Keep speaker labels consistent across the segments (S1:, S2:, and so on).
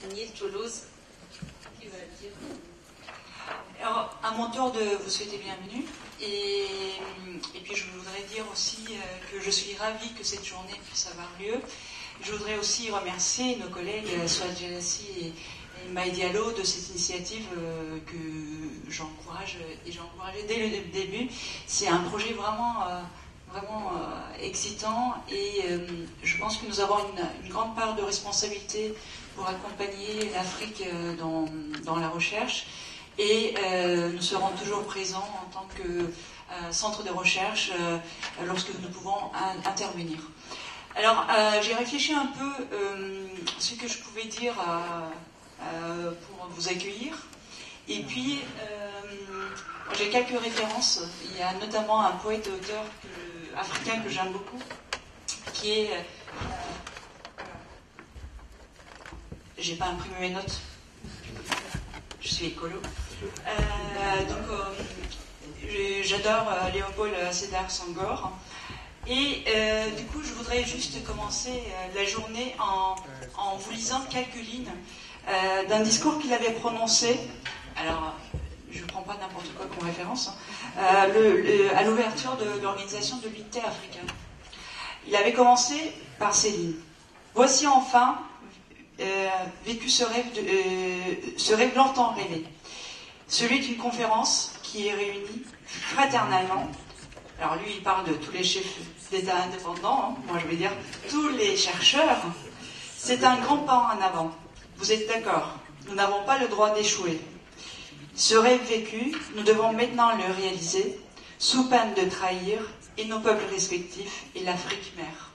S1: Nil Toulouse, qui va dire.
S2: Alors, à mon tour de vous souhaiter bienvenue. Et puis je voudrais dire aussi que je suis ravie que cette journée puisse avoir lieu. Je voudrais aussi remercier nos collègues Souad Jelassi et Maï Diallo de cette initiative que j'encourage et j'ai encouragé dès le début. C'est un projet vraiment excitant et je pense que nous avons une grande part de responsabilité pour accompagner l'Afrique dans la recherche. Et nous serons toujours présents en tant que centre de recherche lorsque nous pouvons intervenir. Alors, j'ai réfléchi un peu ce que je pouvais dire pour vous accueillir. Et puis, j'ai quelques références. Il y a notamment un poète et auteur africain que j'aime beaucoup, qui est... j'ai pas imprimé mes notes. Je suis écolo. J'adore Léopold Sédar Senghor. Et du coup, je voudrais juste commencer la journée en vous lisant quelques lignes d'un discours qu'il avait prononcé. Alors, je ne prends pas n'importe quoi comme référence, à l'ouverture de l'organisation de l'unité africaine. Il avait commencé par ces lignes. Voici enfin vécu ce rêve longtemps rêvé. Celui d'une conférence qui est réunie fraternellement. Alors lui, il parle de tous les chefs d'État indépendants, moi je vais dire tous les chercheurs. C'est un grand pas en avant. Vous êtes d'accord? Nous n'avons pas le droit d'échouer. Ce rêve vécu, nous devons maintenant le réaliser, sous peine de trahir et nos peuples respectifs et l'Afrique mère.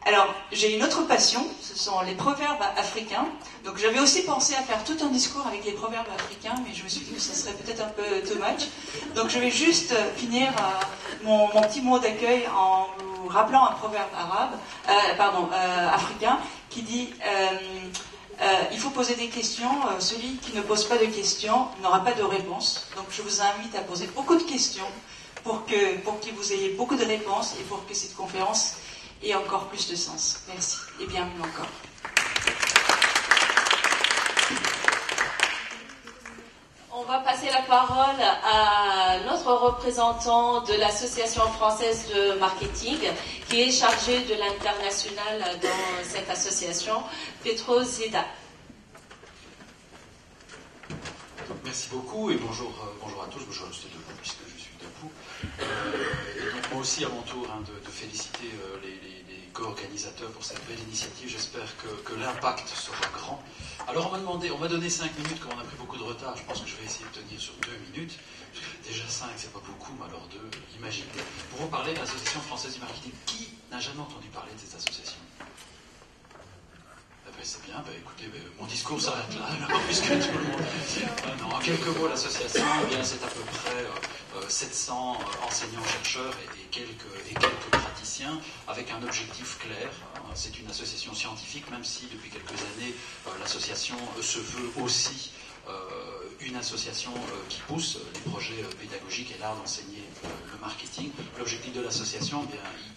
S2: Alors, j'ai une autre passion, ce sont les proverbes africains. Donc j'avais aussi pensé à faire tout un discours avec les proverbes africains, mais je me suis dit que ce serait peut-être un peu too much. Donc je vais juste finir mon petit mot d'accueil en vous rappelant un proverbe africain, qui dit il faut poser des questions, celui qui ne pose pas de questions n'aura pas de réponse. Donc je vous invite à poser beaucoup de questions pour que vous ayez beaucoup de réponses et pour que cette conférence ait encore plus de sens. Merci et bienvenue encore.
S1: On va passer la parole à notre représentant de l'Association française de marketing, qui est chargé de l'international dans cette association, Petro Zeda.
S3: Merci beaucoup et bonjour à tous. Je reste debout puisque je suis debout. Et donc moi aussi à mon tour de féliciter les co-organisateurs pour cette belle initiative. J'espère que l'impact sera grand. Alors on m'a donné 5 minutes, comme on a pris beaucoup de retard, je pense que je vais essayer de tenir sur 2 minutes. Déjà 5, c'est pas beaucoup, mais alors 2, imaginez. Pour vous parler de l'Association française du marketing, qui n'a jamais entendu parler de cette association? C'est bien, écoutez, mon discours s'arrête là, alors, puisque tout le monde... en quelques mots, l'association, c'est à peu près 700 enseignants-chercheurs et quelques praticiens, avec un objectif clair. C'est une association scientifique, même si depuis quelques années, l'association se veut aussi une association qui pousse les projets pédagogiques et l'art d'enseigner le marketing. L'objectif de l'association,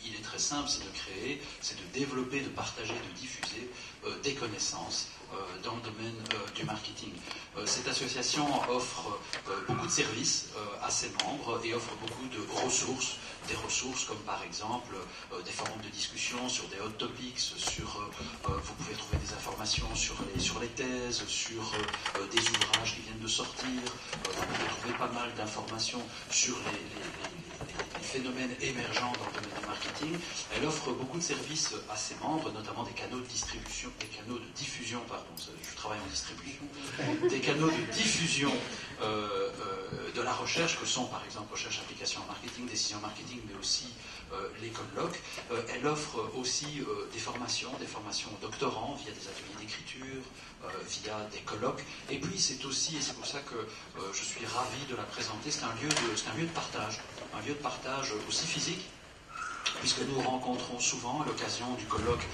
S3: il est très simple, c'est de créer, c'est de développer, de partager, de diffuser des connaissances dans le domaine du marketing. Cette association offre beaucoup de services à ses membres et offre beaucoup de ressources, des ressources comme par exemple des forums de discussion sur des hot topics, vous pouvez trouver des informations sur les thèses, sur des ouvrages qui viennent de sortir, vous pouvez trouver pas mal d'informations sur les phénomènes émergents dans le domaine du marketing. Elle offre beaucoup de services à ses membres, notamment des canaux de distribution, je travaille en distribution, des canaux de diffusion de la recherche, que sont par exemple recherche, application en marketing, décision marketing, mais aussi les colloques. Elle offre aussi des formations aux doctorants via des ateliers d'écriture, via des colloques. Et puis c'est aussi, et c'est pour ça que je suis ravi de la présenter, c'est un lieu de partage aussi physique puisque nous rencontrons souvent à l'occasion du colloque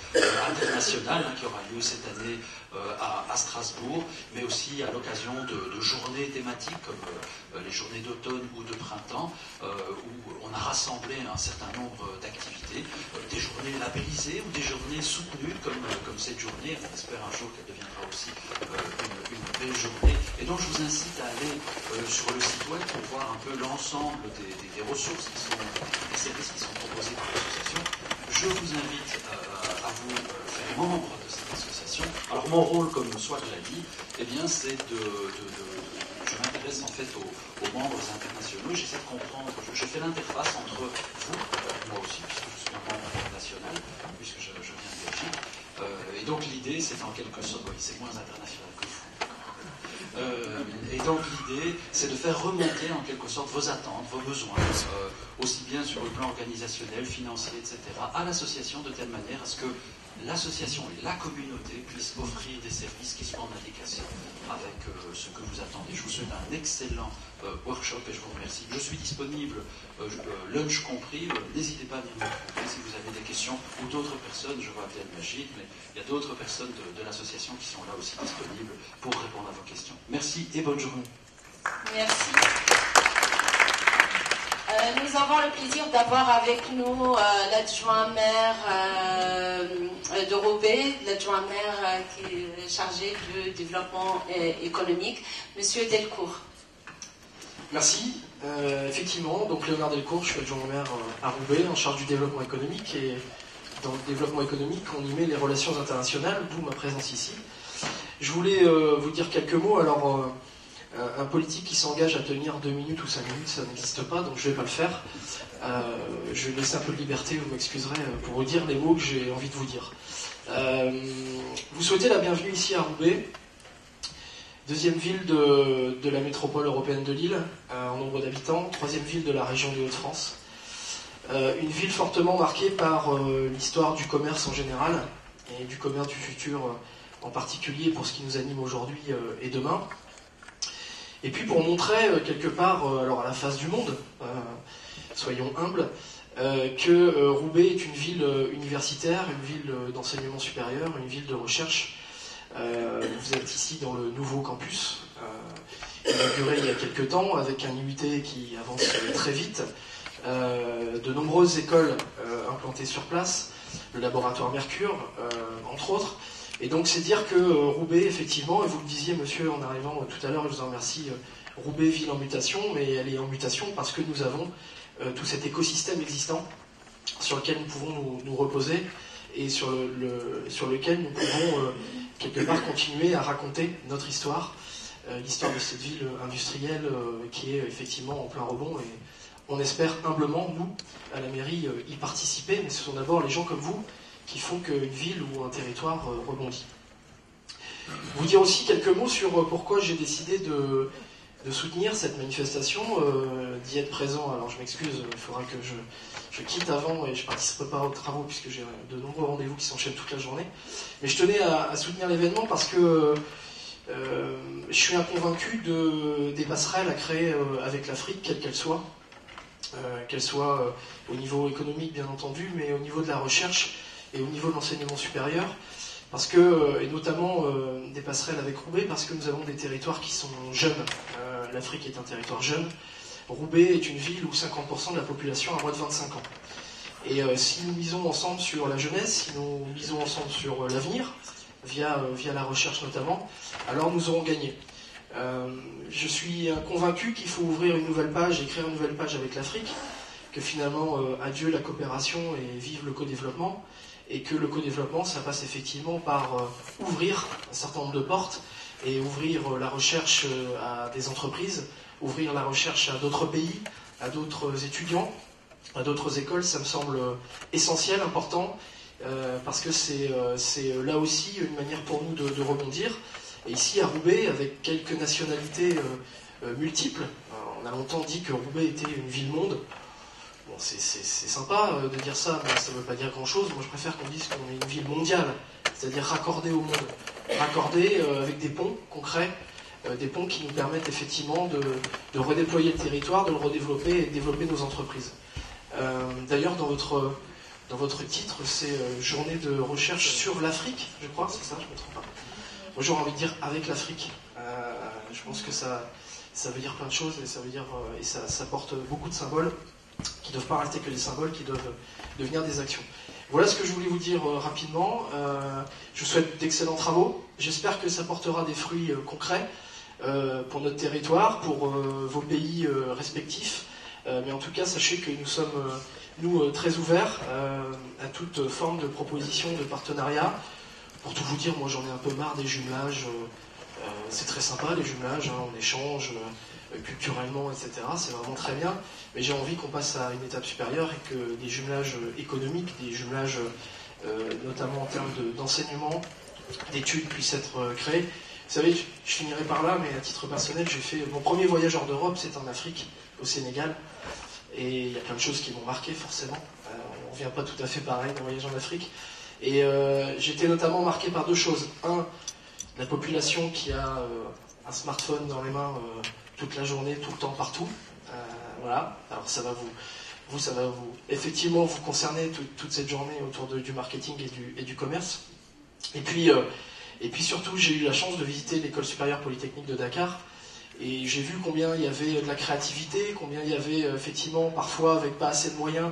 S3: international qui aura lieu cette année à Strasbourg, mais aussi à l'occasion de journées thématiques comme les journées d'automne ou de printemps, où on a rassemblé un certain nombre d'activités, des journées labellisées ou des journées soutenues comme cette journée. On espère un jour qu'elle deviendra aussi une belle journée. Et donc je vous incite à aller sur le site web pour voir un peu l'ensemble des ressources des services qui sont proposés par l'association. Je vous invite à vous faire membre de cette association. Alors mon rôle, comme Swag l'a dit, eh bien c'est je m'intéresse en fait aux membres internationaux. J'essaie de comprendre, je fais l'interface entre vous, moi aussi, puisque je suis un membre international, puisque je viens de Belgique. Et donc l'idée, c'est en quelque sorte, oui, c'est moins international que vous. Et donc l'idée, c'est de faire remonter en quelque sorte vos attentes, vos besoins, aussi bien sur le plan organisationnel, financier, etc., à l'association de telle manière à ce que l'association et la communauté puissent offrir des services qui sont en adéquation avec ce que vous attendez. Je vous souhaite un excellent workshop et je vous remercie. Je suis disponible, lunch compris, n'hésitez pas à venir me retrouver si vous avez des questions ou d'autres personnes, je vois Glenn Magid, mais il y a d'autres personnes de l'association qui sont là aussi disponibles pour répondre à vos questions. Merci et bonne journée.
S1: Merci. Nous avons le plaisir d'avoir avec nous l'adjoint maire de Roubaix, l'adjoint maire qui est chargé du développement économique, Monsieur Delcourt.
S4: Merci. Effectivement, donc Léonard Delcourt, je suis adjoint maire à Roubaix, en charge du développement économique. Et dans le développement économique, on y met les relations internationales, d'où ma présence ici. Je voulais vous dire quelques mots. Alors, un politique qui s'engage à tenir 2 minutes ou 5 minutes, ça n'existe pas, donc je ne vais pas le faire. Je vais laisser un peu de liberté, vous m'excuserez, pour vous dire les mots que j'ai envie de vous dire. Vous souhaitez la bienvenue ici à Roubaix, deuxième ville de la métropole européenne de Lille, en nombre d'habitants, troisième ville de la région des Hauts-de-France. Une ville fortement marquée par l'histoire du commerce en général, et du commerce du futur en particulier pour ce qui nous anime aujourd'hui et demain. Et puis pour montrer quelque part, alors à la face du monde, soyons humbles, que Roubaix est une ville universitaire, une ville d'enseignement supérieur, une ville de recherche. Vous êtes ici dans le nouveau campus, inauguré il y a quelques temps, avec un IUT qui avance très vite, de nombreuses écoles implantées sur place, le laboratoire Mercure, entre autres. Et donc c'est dire que Roubaix, effectivement, et vous le disiez monsieur en arrivant tout à l'heure, je vous en remercie, Roubaix, ville en mutation, mais elle est en mutation parce que nous avons tout cet écosystème existant sur lequel nous pouvons nous reposer et sur lequel nous pouvons quelque part continuer à raconter notre histoire, l'histoire de cette ville industrielle qui est effectivement en plein rebond et on espère humblement, nous, à la mairie, y participer, mais ce sont d'abord les gens comme vous qui font qu'une ville ou un territoire rebondit. Vous dire aussi quelques mots sur pourquoi j'ai décidé de soutenir cette manifestation, d'y être présent. Alors je m'excuse, il faudra que je quitte avant et je ne participerai pas aux travaux puisque j'ai de nombreux rendez-vous qui s'enchaînent toute la journée. Mais je tenais à soutenir l'événement parce que je suis un convaincu des passerelles à créer avec l'Afrique, quelle qu'elle soit au niveau économique bien entendu, mais au niveau de la recherche et au niveau de l'enseignement supérieur, parce que, et notamment des passerelles avec Roubaix, parce que nous avons des territoires qui sont jeunes. L'Afrique est un territoire jeune. Roubaix est une ville où 50% de la population a moins de 25 ans. Et si nous misons ensemble sur la jeunesse, si nous misons ensemble sur l'avenir, via la recherche notamment, alors nous aurons gagné. Je suis convaincu qu'il faut ouvrir une nouvelle page, écrire une nouvelle page avec l'Afrique, que finalement, adieu la coopération et vive le co-développement, et que le co-développement, ça passe effectivement par ouvrir un certain nombre de portes, et ouvrir la recherche à des entreprises, ouvrir la recherche à d'autres pays, à d'autres étudiants, à d'autres écoles, ça me semble essentiel, important, parce que c'est là aussi une manière pour nous de rebondir. Et ici à Roubaix, avec quelques nationalités multiples, on a longtemps dit que Roubaix était une ville-monde. Bon, c'est sympa de dire ça, mais ça ne veut pas dire grand-chose. Moi, je préfère qu'on dise qu'on est une ville mondiale, c'est-à-dire raccordée au monde. Raccordée avec des ponts concrets, des ponts qui nous permettent effectivement de redéployer le territoire, de le redévelopper et de développer nos entreprises. D'ailleurs, dans votre dans votre titre, c'est journée de recherche sur l'Afrique, je crois, c'est ça, je ne me trompe pas. Moi j'aurais envie de dire avec l'Afrique. Je pense que ça veut dire plein de choses et ça porte beaucoup de symboles qui ne doivent pas rester que des symboles, qui doivent devenir des actions. Voilà ce que je voulais vous dire rapidement. Je vous souhaite d'excellents travaux. J'espère que ça portera des fruits concrets pour notre territoire, pour vos pays respectifs. Mais en tout cas, sachez que nous sommes très ouverts à toute forme de proposition, de partenariat. Pour tout vous dire, moi j'en ai un peu marre des jumelages. C'est très sympa les jumelages, hein, on échange culturellement, etc. C'est vraiment très bien. Mais j'ai envie qu'on passe à une étape supérieure et que des jumelages économiques, des jumelages notamment en termes d'enseignement, d'études puissent être créés. Vous savez, je finirai par là, mais à titre personnel, j'ai fait mon premier voyage hors d'Europe, c'est en Afrique, au Sénégal. Et il y a plein de choses qui m'ont marqué, forcément. On ne vient pas tout à fait pareil d'un voyage en Afrique. Et j'étais notamment marqué par deux choses. Un, la population qui a un smartphone dans les mains toute la journée, tout le temps, partout. Voilà. Alors ça va vous effectivement vous concerner toute cette journée autour du marketing et du commerce. Et puis surtout, j'ai eu la chance de visiter l'école supérieure polytechnique de Dakar. Et j'ai vu combien il y avait de la créativité, combien il y avait effectivement parfois avec pas assez de moyens,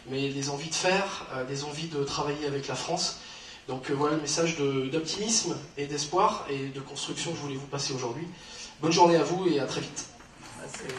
S4: mais des envies de faire, des envies de travailler avec la France. Donc voilà le message d'optimisme et d'espoir et de construction que je voulais vous passer aujourd'hui. Bonne journée à vous et à très vite. Merci.